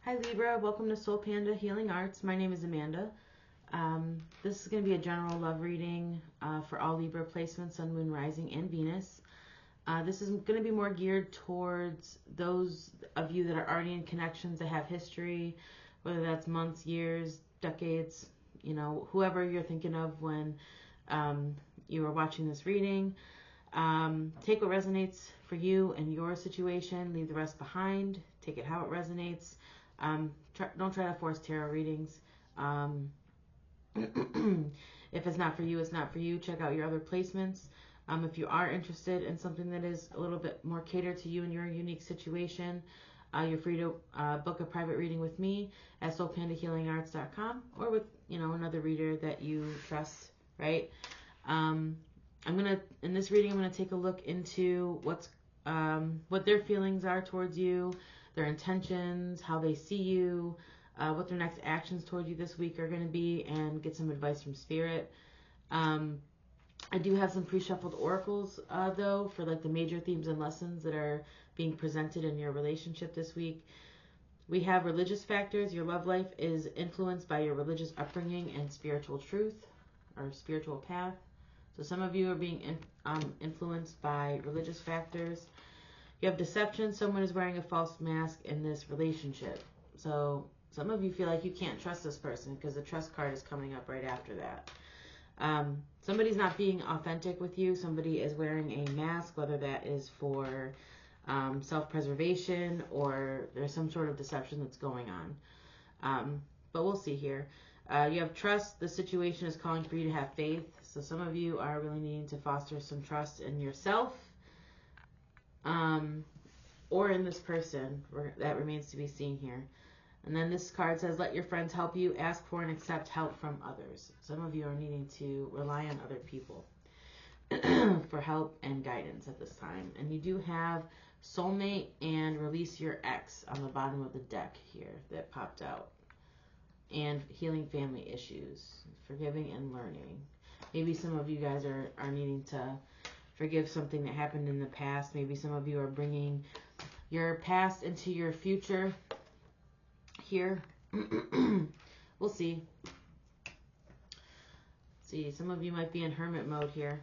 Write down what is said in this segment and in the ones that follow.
Hi Libra, welcome to Soul Panda Healing Arts. My name is Amanda. This is going to be a general love reading for all Libra placements, Sun, Moon, Rising, and Venus. This is going to be more geared towards those of you that are already in connections that have history, whether that's months, years, decades, you know, whoever you're thinking of when you are watching this reading. Take what resonates for you and your situation, leave the rest behind, take it how it resonates. Don't try to force tarot readings. If it's not for you, it's not for you. Check out your other placements. If you are interested in something that is a little bit more catered to you and your unique situation, you're free to book a private reading with me at soulpandahealingarts.com or with, you know, another reader that you trust, right? In this reading, I'm gonna take a look into what their feelings are towards you, their intentions, how they see you, what their next actions towards you this week are going to be, and get some advice from Spirit. I do have some pre-shuffled oracles, though, for like the major themes and lessons that are being presented in your relationship this week. We have religious factors. Your love life is influenced by your religious upbringing and spiritual truth or spiritual path. So some of you are being influenced by religious factors. You have deception. Someone is wearing a false mask in this relationship. So some of you feel like you can't trust this person because the trust card is coming up right after that. Somebody's not being authentic with you. Somebody is wearing a mask, whether that is for self-preservation or there's some sort of deception that's going on. But we'll see here. You have trust. The situation is calling for you to have faith. So some of you are really needing to foster some trust in yourself. Or in this person. That remains to be seen here. And then this card says, let your friends help you, ask for and accept help from others. Some of you are needing to rely on other people for help and guidance at this time. And you do have soulmate and release your ex on the bottom of the deck here that popped out. And healing family issues, forgiving and learning. Maybe some of you guys are needing to forgive something that happened in the past. Maybe some of you are bringing your past into your future here. We'll see. See, some of you might be in hermit mode here.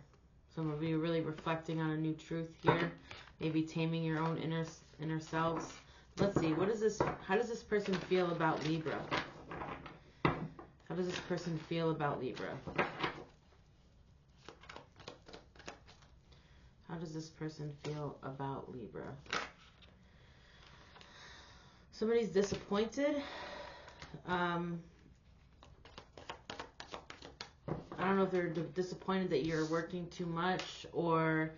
Some of you are really reflecting on a new truth here. Maybe taming your own inner selves. Let's see. What is this? How does this person feel about Libra? How does this person feel about Libra? How does this person feel about Libra? Somebody's disappointed. I don't know if they're disappointed that you're working too much, or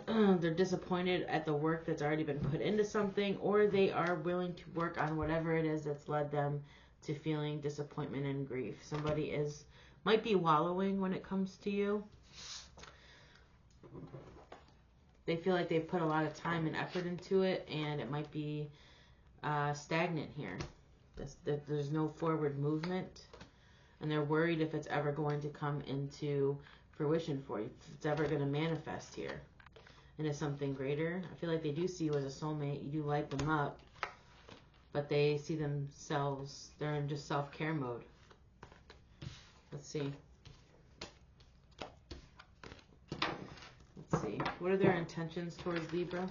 they're disappointed at the work that's already been put into something, or they are willing to work on whatever it is that's led them to feeling disappointment and grief. Somebody might be wallowing when it comes to you. They feel like they've put a lot of time and effort into it, and it might be stagnant here. There's no forward movement, and they're worried if it's ever going to come into fruition for you, if it's ever going to manifest here into something greater. I feel like they do see you as a soulmate. You do light them up, but they see themselves, they're in just self-care mode. Let's see. Let's see. What are their intentions towards Libra?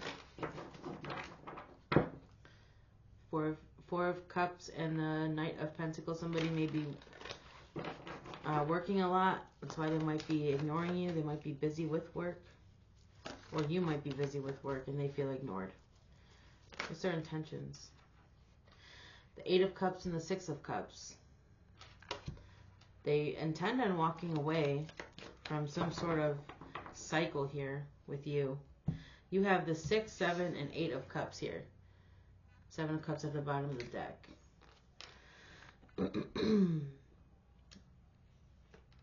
Four of Cups and the Knight of Pentacles. Somebody may be working a lot. That's why they might be ignoring you. They might be busy with work. Or you might be busy with work and they feel ignored. What's their intentions? The Eight of Cups and the Six of Cups. They intend on walking away from some sort of cycle here with you. You have the 6, 7, and 8 of Cups here. 7 of Cups at the bottom of the deck.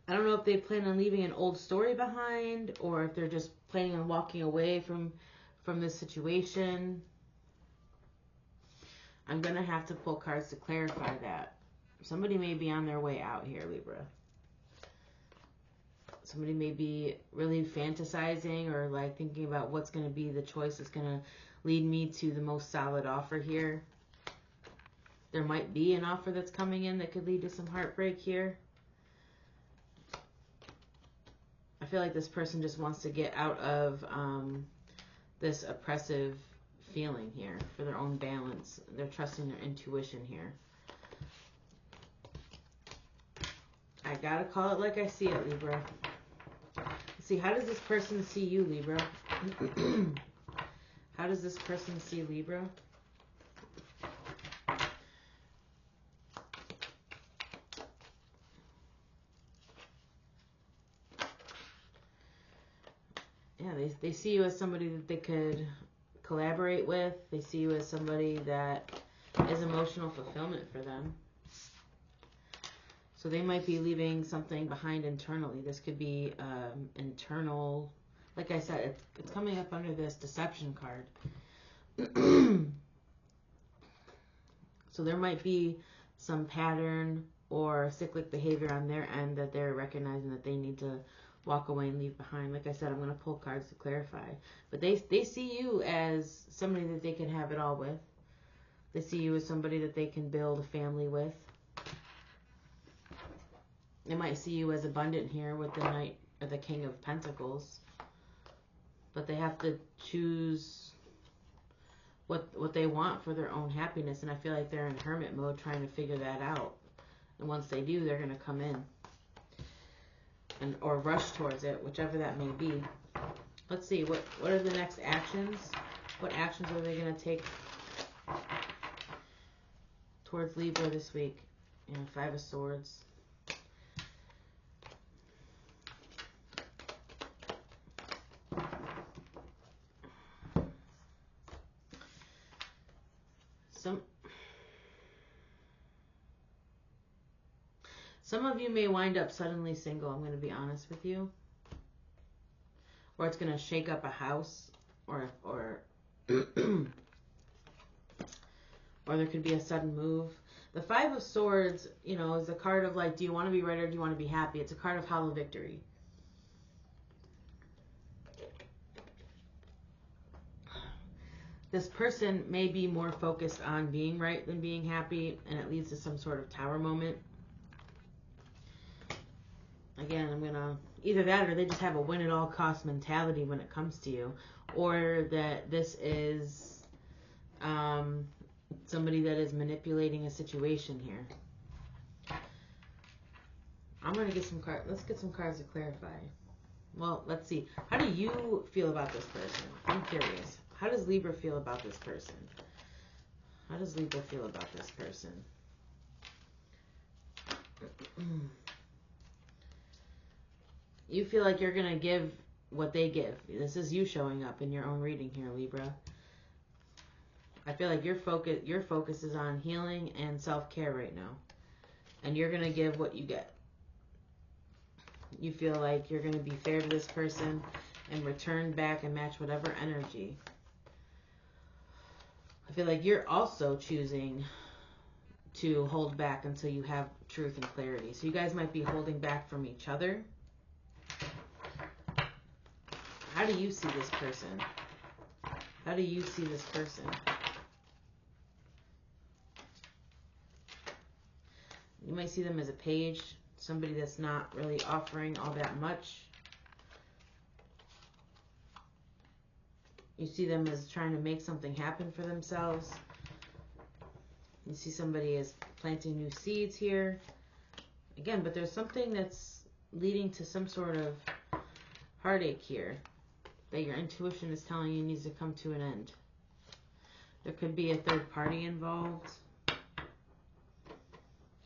I don't know if they plan on leaving an old story behind, or if they're just planning on walking away from this situation. I'm going to have to pull cards to clarify that. Somebody may be on their way out here, Libra. Somebody may be really fantasizing or like thinking about what's going to be the choice that's going to lead me to the most solid offer here. There might be an offer that's coming in that could lead to some heartbreak here. I feel like this person just wants to get out of this oppressive feeling here for their own balance. They're trusting their intuition here. I gotta call it like I see it, Libra. Let's see, how does this person see you, Libra? How does this person see Libra? Yeah, they see you as somebody that they could collaborate with. They see you as somebody that is emotional fulfillment for them. So they might be leaving something behind internally. This could be internal. Like I said, it's coming up under this deception card. So there might be some pattern or cyclic behavior on their end that they're recognizing that they need to walk away and leave behind. Like I said, I'm going to pull cards to clarify. But they see you as somebody that they can have it all with. They see you as somebody that they can build a family with. They might see you as abundant here with the Knight or the King of Pentacles. But they have to choose what they want for their own happiness. And I feel like they're in hermit mode trying to figure that out. And once they do, they're going to come in. Or rush towards it, whichever that may be. Let's see, what are the next actions? What actions are they going to take towards Libra this week? You know, 5 of Swords. Some of you may wind up suddenly single, I'm going to be honest with you. Or it's going to shake up a house, or there could be a sudden move. The 5 of Swords, you know, is a card of like, do you want to be right or do you want to be happy? It's a card of hollow victory. This person may be more focused on being right than being happy, and it leads to some sort of tower moment. Again, I'm going to, either that or they just have a win-at-all-cost mentality when it comes to you. Or that this is somebody that is manipulating a situation here. I'm going to get some cards. Let's get some cards to clarify. Well, let's see. How do you feel about this person? I'm curious. How does Libra feel about this person? How does Libra feel about this person? You feel like you're going to give what they give. This is you showing up in your own reading here, Libra. I feel like your focus is on healing and self-care right now. And you're going to give what you get. You feel like you're going to be fair to this person and return back and match whatever energy. I feel like you're also choosing to hold back until you have truth and clarity. So you guys might be holding back from each other. How do you see this person? How do you see this person? You might see them as a page, somebody that's not really offering all that much. You see them as trying to make something happen for themselves. You see somebody as planting new seeds here. Again, but there's something that's leading to some sort of heartache here that your intuition is telling you needs to come to an end. There could be a third party involved.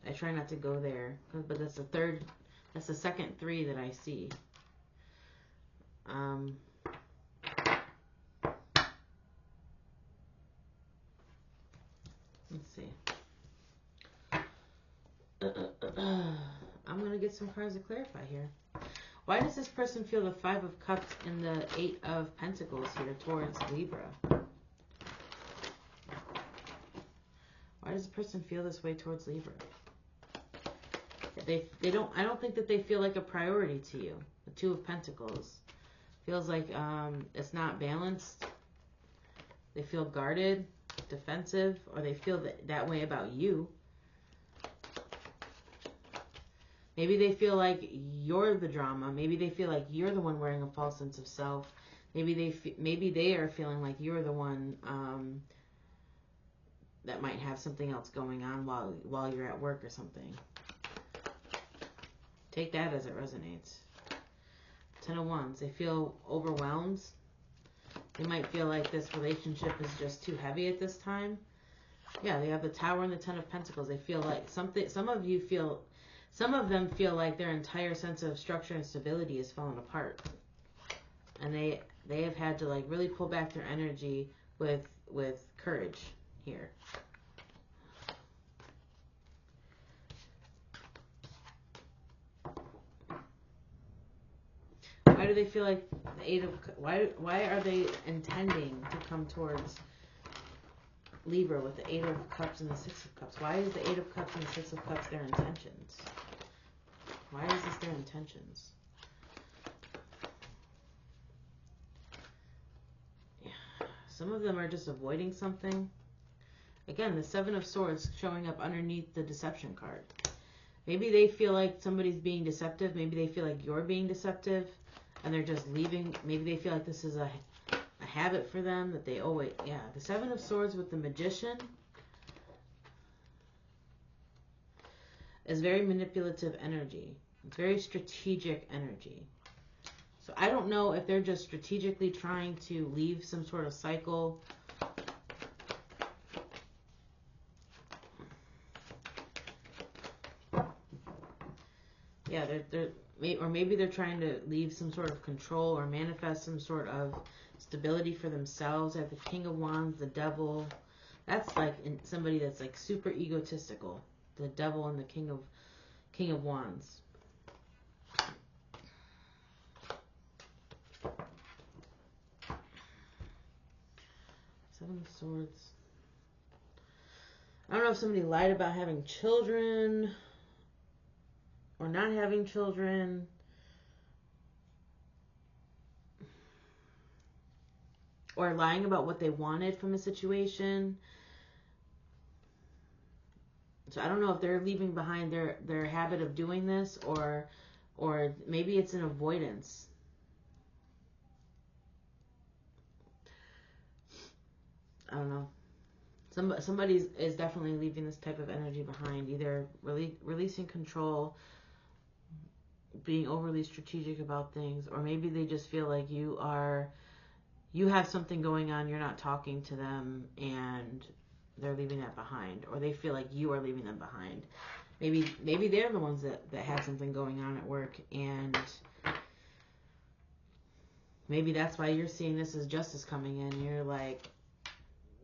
I try not to go there, but that's the second 3 that I see. Let's see. I'm going to get some cards to clarify here. Why does this person feel the 5 of Cups and the 8 of Pentacles here towards Libra? Why does the person feel this way towards Libra? I don't think that they feel like a priority to you. The 2 of Pentacles feels like it's not balanced. They feel guarded. defensive, or they feel that way about you. Maybe they feel like you're the drama. Maybe they feel like you're the one wearing a false sense of self. Maybe they are feeling like you're the one that might have something else going on while you're at work or something. Take that as it resonates. 10 of Wands. They feel overwhelmed. They might feel like this relationship is just too heavy at this time. Yeah, they have the Tower and the 10 of Pentacles. They feel like some of them feel like their entire sense of structure and stability is falling apart. And they have had to like really pull back their energy with courage here. Why do they feel like the 8 of... Why are they intending to come towards Libra with the 8 of Cups and the 6 of Cups? Why is the 8 of Cups and the 6 of Cups their intentions? Why is this their intentions? Yeah. Some of them are just avoiding something. Again, the 7 of Swords showing up underneath the deception card. Maybe they feel like somebody's being deceptive. Maybe they feel like you're being deceptive and they're just leaving. Maybe they feel like this is a habit for them that they always... Yeah, the 7 of Swords with the Magician is very manipulative energy. It's very strategic energy. So I don't know if they're just strategically trying to leave some sort of cycle. Yeah, or maybe they're trying to leave some sort of control or manifest some sort of stability for themselves. They have the King of Wands, the Devil. That's like somebody that's like super egotistical. The Devil and the King of Wands. Seven of Swords. I don't know if somebody lied about having children or not having children. Or lying about what they wanted from a situation. So I don't know if they're leaving behind their habit of doing this, or maybe it's an avoidance. I don't know. Somebody is definitely leaving this type of energy behind, either releasing control, being overly strategic about things, or maybe they just feel like you have something going on, you're not talking to them, and they're leaving that behind, or they feel like you are leaving them behind. Maybe they're the ones that have something going on at work, and maybe that's why you're seeing this as justice coming in. You're like,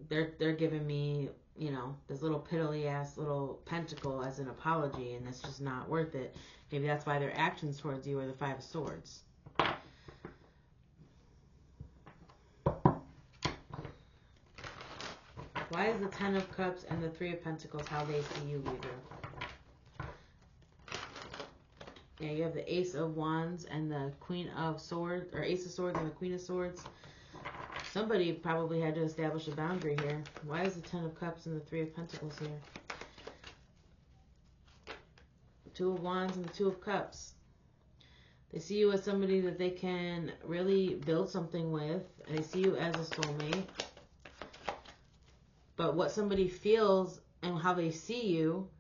they're giving me, this little piddly ass little pentacle as an apology, and it's just not worth it. Maybe that's why their actions towards you are the 5 of Swords. Why is the 10 of Cups and the 3 of Pentacles how they see you, Libra? Yeah, you have the Ace of Wands and the Queen of Swords, or Ace of Swords and the Queen of Swords. Somebody probably had to establish a boundary here. Why is the 10 of Cups and the 3 of Pentacles here? 2 of Wands and the 2 of Cups. They see you as somebody that they can really build something with. And they see you as a soulmate. But what somebody feels and how they see you,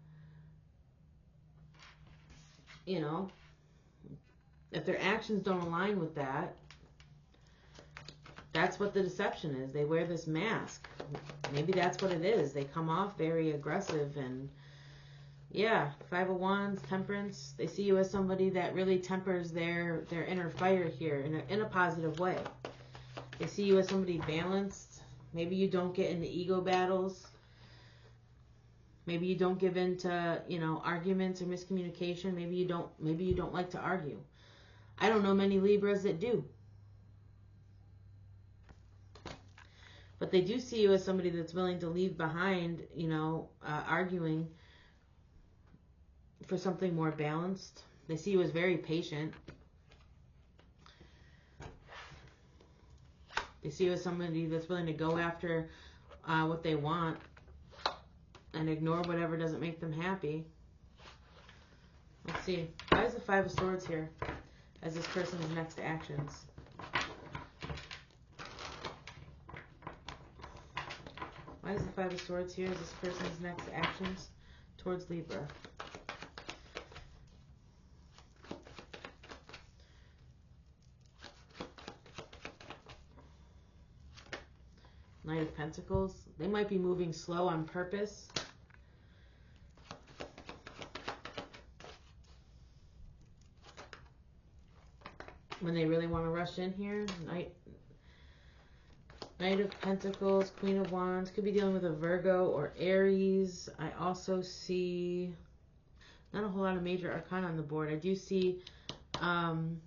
if their actions don't align with that, that's what the deception is. They wear this mask. Maybe that's what it is. They come off very aggressive and, yeah, 5 of Wands, Temperance. They see you as somebody that really tempers their inner fire here in a positive way. They see you as somebody balanced. Maybe you don't get into ego battles. Maybe you don't give in to, arguments or miscommunication. Maybe you don't like to argue. I don't know many Libras that do. But they do see you as somebody that's willing to leave behind, arguing for something more balanced. They see you as very patient. They see you as somebody that's willing to go after what they want and ignore whatever doesn't make them happy. Let's see. Why is the Five of Swords here as this person's next actions? Why is the Five of Swords here as this person's next actions towards Libra? Knight of Pentacles. They might be moving slow on purpose. When they really want to rush in here. Knight of Pentacles, Queen of Wands. Could be dealing with a Virgo or Aries. I also see not a whole lot of major arcana on the board. I do see Sun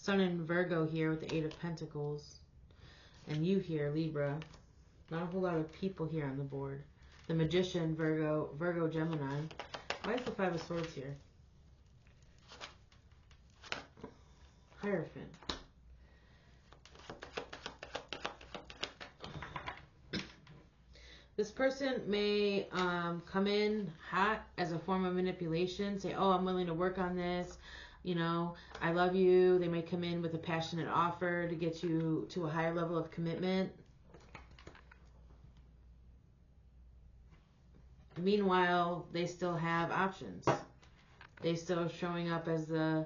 in Virgo here with the Eight of Pentacles. And you here, Libra. Not a whole lot of people here on the board. The Magician, Virgo, Gemini. Why is the Five of Swords here? Hierophant. This person may come in hot as a form of manipulation. Say, oh, I'm willing to work on this. You know, I love you. They may come in with a passionate offer to get you to a higher level of commitment. Meanwhile, they still have options. They still are showing up as the...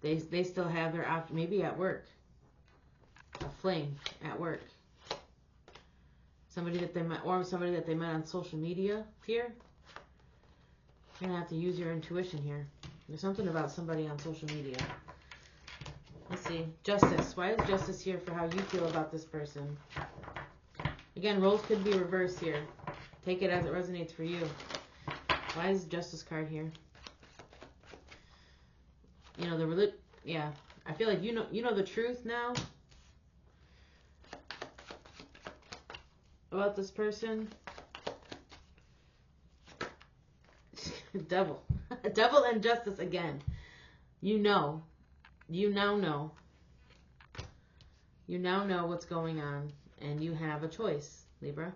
They still have their option. Maybe at work. A fling at work. Somebody that they met, or somebody that they met on social media here. You're going to have to use your intuition here. There's something about somebody on social media. Let's see. Justice. Why is Justice here for how you feel about this person? Again, roles could be reversed here. Take it as it resonates for you. Why is Justice card here? You know, yeah. I feel like you know the truth now about this person. Devil. Devil and Justice again. You know. You now know. You now know what's going on. And you have a choice, Libra.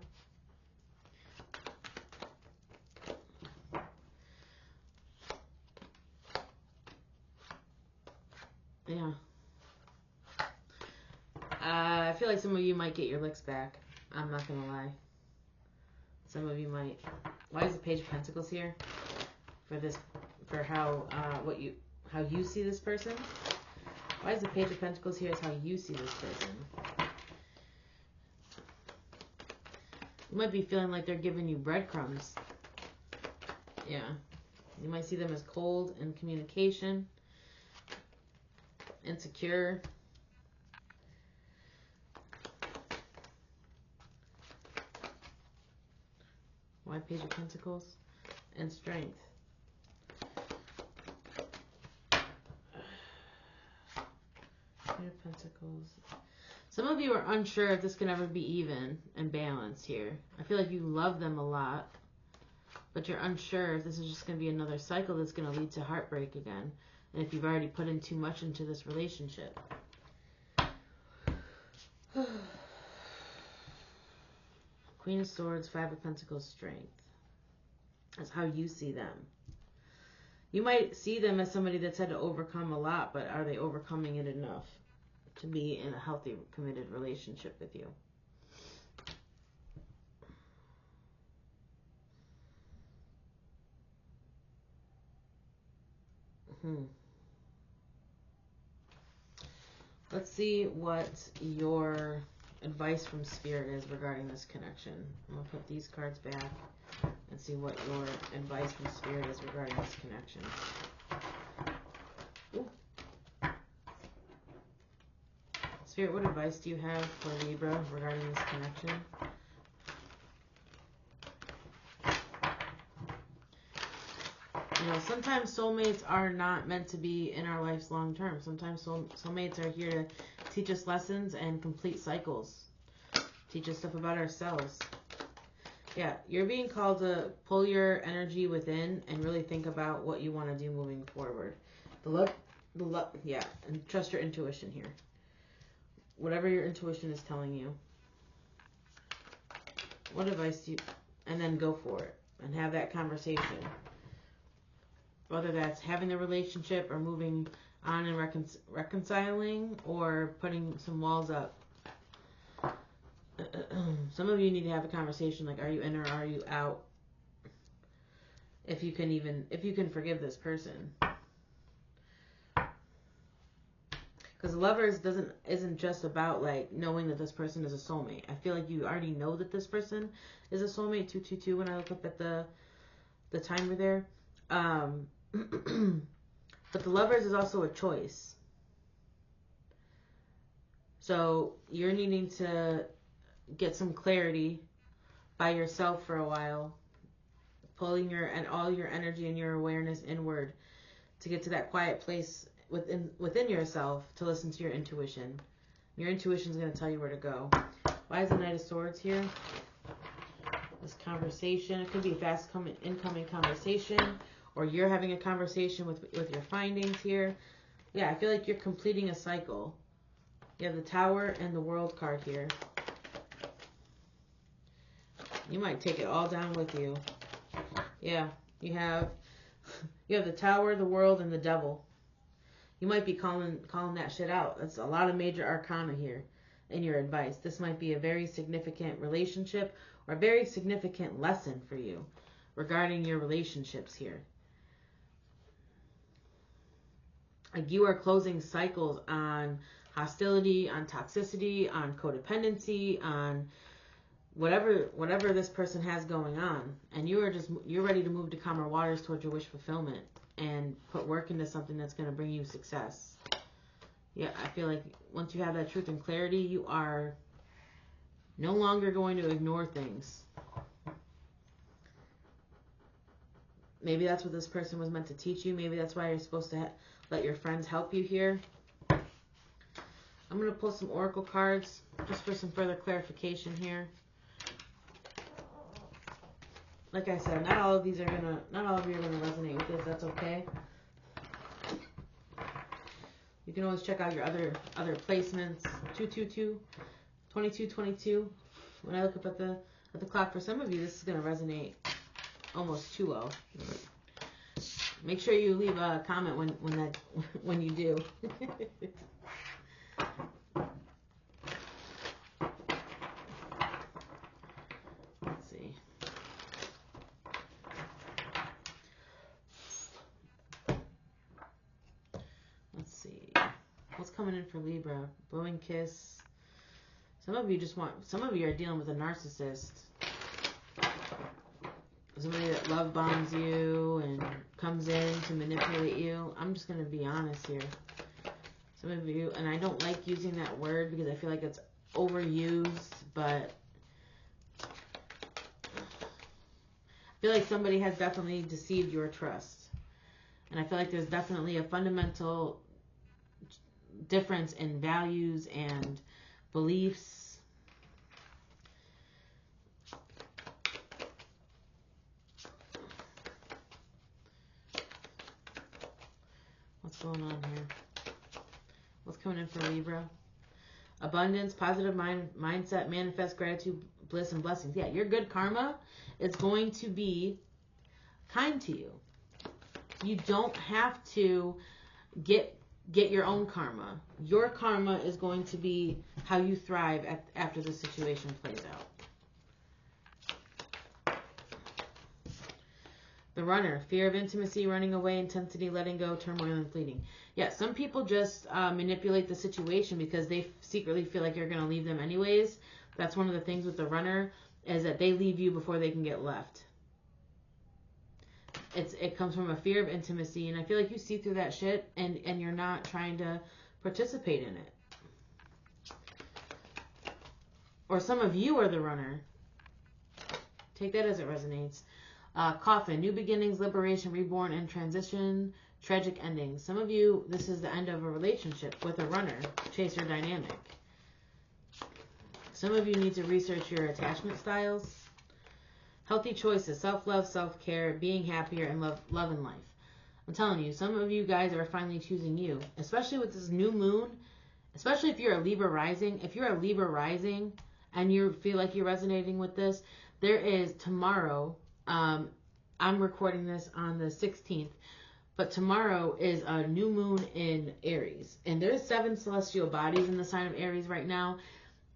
Yeah. I feel like some of you might get your licks back. I'm not gonna lie. Some of you might. Why is the Page of Pentacles here? For how you see this person? Why is the Page of Pentacles here as how you see this person? You might be feeling like they're giving you breadcrumbs. Yeah. You might see them as cold in communication. Insecure. Why Page of Pentacles? And Strength. Page of Pentacles. Some of you are unsure if this can ever be even and balanced here. I feel like you love them a lot, but you're unsure if this is just going to be another cycle that's going to lead to heartbreak again. And if you've already put in too much into this relationship. Queen of Swords, Five of Pentacles, Strength. That's how you see them. You might see them as somebody that's had to overcome a lot, but are they overcoming it enough to be in a healthy, committed relationship with you? Let's see what your advice from Spirit is regarding this connection. I'm going to put these cards back and see what your advice from Spirit is regarding this connection. Ooh. Spirit, what advice do you have for Libra regarding this connection? You know, sometimes soulmates are not meant to be in our lives long term. Sometimes soulmates are here to teach us lessons and complete cycles. Teach us stuff about ourselves. Yeah, you're being called to pull your energy within and really think about what you want to do moving forward. Yeah, and trust your intuition here. Whatever your intuition is telling you. What advice do you, and then go for it and have that conversation. Whether that's having the relationship or moving on and reconciling or putting some walls up. Some of you need to have a conversation like, are you in or are you out? If you can forgive this person. Because lovers isn't just about like knowing that this person is a soulmate. I feel like you already know that this person is a soulmate. 222 when I look up at the timer there. But the lovers is also a choice. So you're needing to get some clarity by yourself for a while, pulling all your energy and your awareness inward to get to that quiet place within yourself to listen to your intuition. Your intuition is going to tell you where to go. Why is the Knight of Swords here? This conversation, it could be a fast incoming conversation, or you're having a conversation with your findings here. Yeah, I feel like you're completing a cycle. You have the Tower and the World card here. You might take it all down with you. Yeah, you have the Tower, the World, and the Devil. You might be calling that shit out. That's a lot of major arcana here in your advice. This might be a very significant relationship or a very significant lesson for you regarding your relationships here. Like you are closing cycles on hostility, on toxicity, on codependency, on whatever this person has going on, and you're ready to move to calmer waters towards your wish fulfillment and put work into something that's going to bring you success. Yeah, I feel like once you have that truth and clarity, you are no longer going to ignore things. Maybe that's what this person was meant to teach you. Maybe that's why you're supposed to let your friends help you here. I'm going to pull some oracle cards just for some further clarification here. Like I said, not all of you are gonna resonate with this. That's okay. You can always check out your other placements. 222, 2222. When I look up at the clock, for some of you, this is gonna resonate almost too low. Make sure you leave a comment when you do. What's coming in for Libra? Blowing kiss. Some of you are dealing with a narcissist. Somebody that love bombs you and comes in to manipulate you. I'm just going to be honest here. Some of you, and I don't like using that word because I feel like it's overused, but I feel like somebody has definitely deceived your trust. And I feel like there's definitely a fundamental difference in values and beliefs. What's going on here? What's coming in for Libra? Abundance, positive mindset, manifest gratitude, bliss, and blessings. Yeah, your good karma is going to be kind to you. You don't have to get your own karma. Your karma is going to be how you thrive after the situation plays out. The Runner, fear of intimacy, running away, intensity, letting go, turmoil, and fleeting. Yeah, some people just manipulate the situation because they secretly feel like you're going to leave them anyways. That's one of the things with the Runner, is that they leave you before they can get left. It comes from a fear of intimacy, and I feel like you see through that shit, and you're not trying to participate in it. Or some of you are the Runner. Take that as it resonates. Coffin, new beginnings, liberation, reborn, and transition, tragic endings. Some of you, this is the end of a relationship with a Runner, chaser dynamic. Some of you need to research your attachment styles. Healthy choices, self-love, self-care, being happier, and love in life. I'm telling you, some of you guys are finally choosing you, especially with this new moon, especially if you're a Libra rising. If you're a Libra rising and you feel like you're resonating with this, there is tomorrow, I'm recording this on the 16th, but tomorrow is a new moon in Aries. And there's 7 celestial bodies in the sign of Aries right now.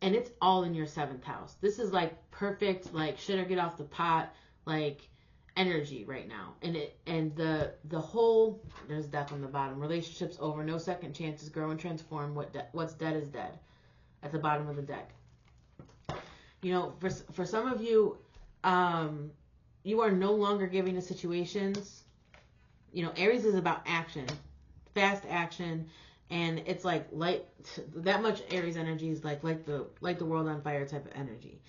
And it's all in your 7th house. This is like perfect, like shit or get off the pot, like energy right now. And the whole, there's death on the bottom. Relationships over, no second chances, grow and transform. What's dead is dead. At the bottom of the deck. You know, for some of you, you are no longer giving to situations. You know, Aries is about action, fast action, and it's like light. That much Aries energy is like the world on fire type of energy.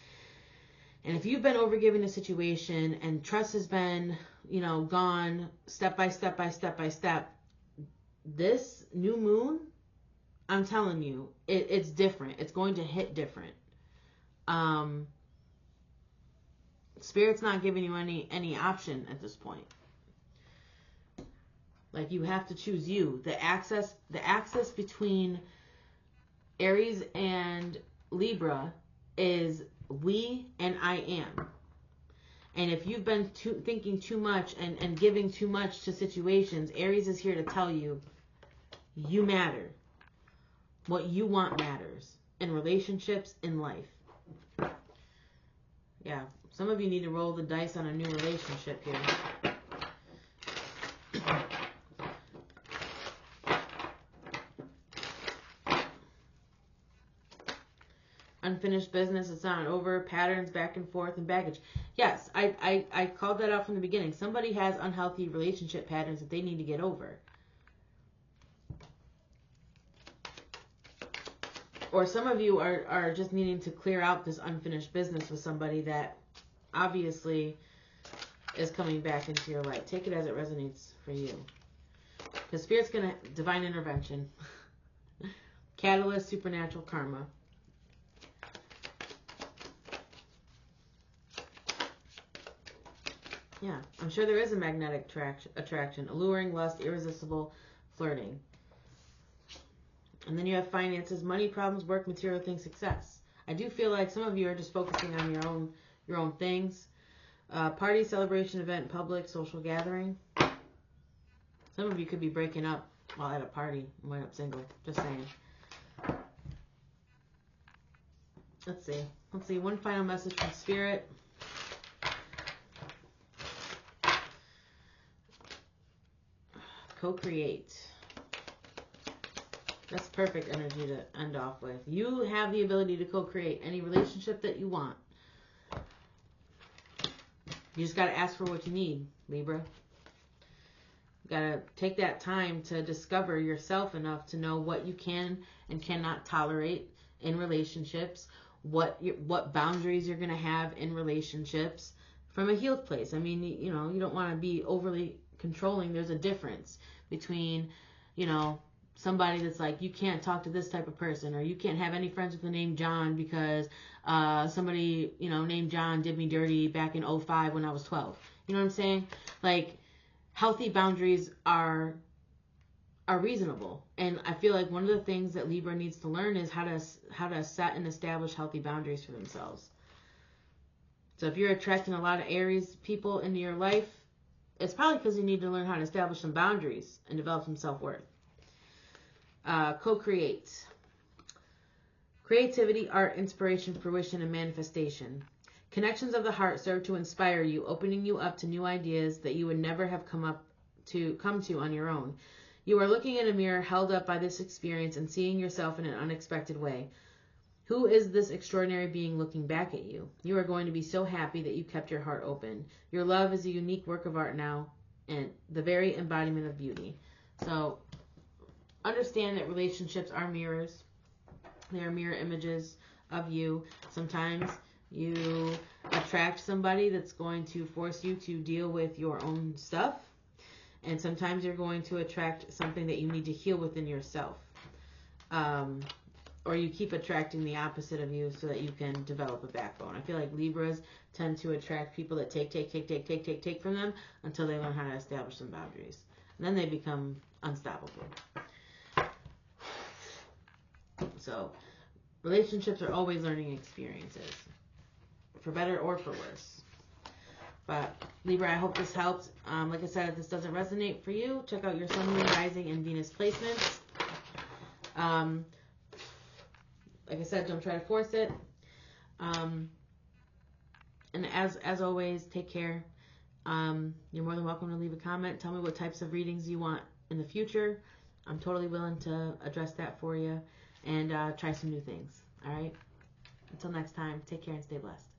And if you've been overgiving a situation and trust has been, you know, gone step by step by step by step, this new moon, I'm telling you, it's different. It's going to hit different. Spirit's not giving you any option at this point. Like, you have to choose you. The axis between Aries and Libra is we and I am. And if you've been thinking too much and giving too much to situations, Aries is here to tell you, you matter. What you want matters. In relationships, in life. Yeah, some of you need to roll the dice on a new relationship here. Unfinished business, it's not over, patterns, back and forth, and baggage. Yes, I called that out from the beginning. Somebody has unhealthy relationship patterns that they need to get over. Or some of you are just needing to clear out this unfinished business with somebody that obviously is coming back into your life. Take it as it resonates for you. Because Spirit's going to, divine intervention. Catalyst, supernatural karma. Yeah, I'm sure there is a magnetic attraction, alluring, lust, irresistible, flirting. And then you have finances, money problems, work, material things, success. I do feel like some of you are just focusing on your own things. Party, celebration, event, public, social gathering. Some of you could be breaking up while at a party and wind up single. Just saying. Let's see. One final message from Spirit. Co-create. That's perfect energy to end off with. You have the ability to co-create any relationship that you want. You just got to ask for what you need, Libra. You got to take that time to discover yourself enough to know what you can and cannot tolerate in relationships, what boundaries you're going to have in relationships from a healed place. I mean, you know, you don't want to be overly controlling. There's a difference between, you know, somebody that's like, you can't talk to this type of person, or you can't have any friends with the name John because somebody, you know, named John did me dirty back in 2005 when I was 12. You know what I'm saying? Like, healthy boundaries are reasonable. And I feel like one of the things that Libra needs to learn is how to set and establish healthy boundaries for themselves. So if you're attracting a lot of Aries people into your life, it's probably because you need to learn how to establish some boundaries and develop some self-worth. Co-create. Creativity, art, inspiration, fruition, and manifestation. Connections of the heart serve to inspire you, opening you up to new ideas that you would never have come to on your own. You are looking in a mirror held up by this experience and seeing yourself in an unexpected way. Who is this extraordinary being looking back at you? You are going to be so happy that you kept your heart open. Your love is a unique work of art now, and the very embodiment of beauty. So understand that relationships are mirrors. They are mirror images of you. Sometimes you attract somebody that's going to force you to deal with your own stuff. And sometimes you're going to attract something that you need to heal within yourself. Or you keep attracting the opposite of you so that you can develop a backbone. I feel like Libras tend to attract people that take from them until they learn how to establish some boundaries. And then they become unstoppable. So Relationships are always learning experiences, for better or for worse. But Libra, I hope this helped. Like I said, if this doesn't resonate for you, check out your Sun, Moon, Rising, and Venus placements. Like I said, don't try to force it. And as always, take care. You're more than welcome to leave a comment. Tell me what types of readings you want in the future. I'm totally willing to address that for you and try some new things. All right? Until next time, take care and stay blessed.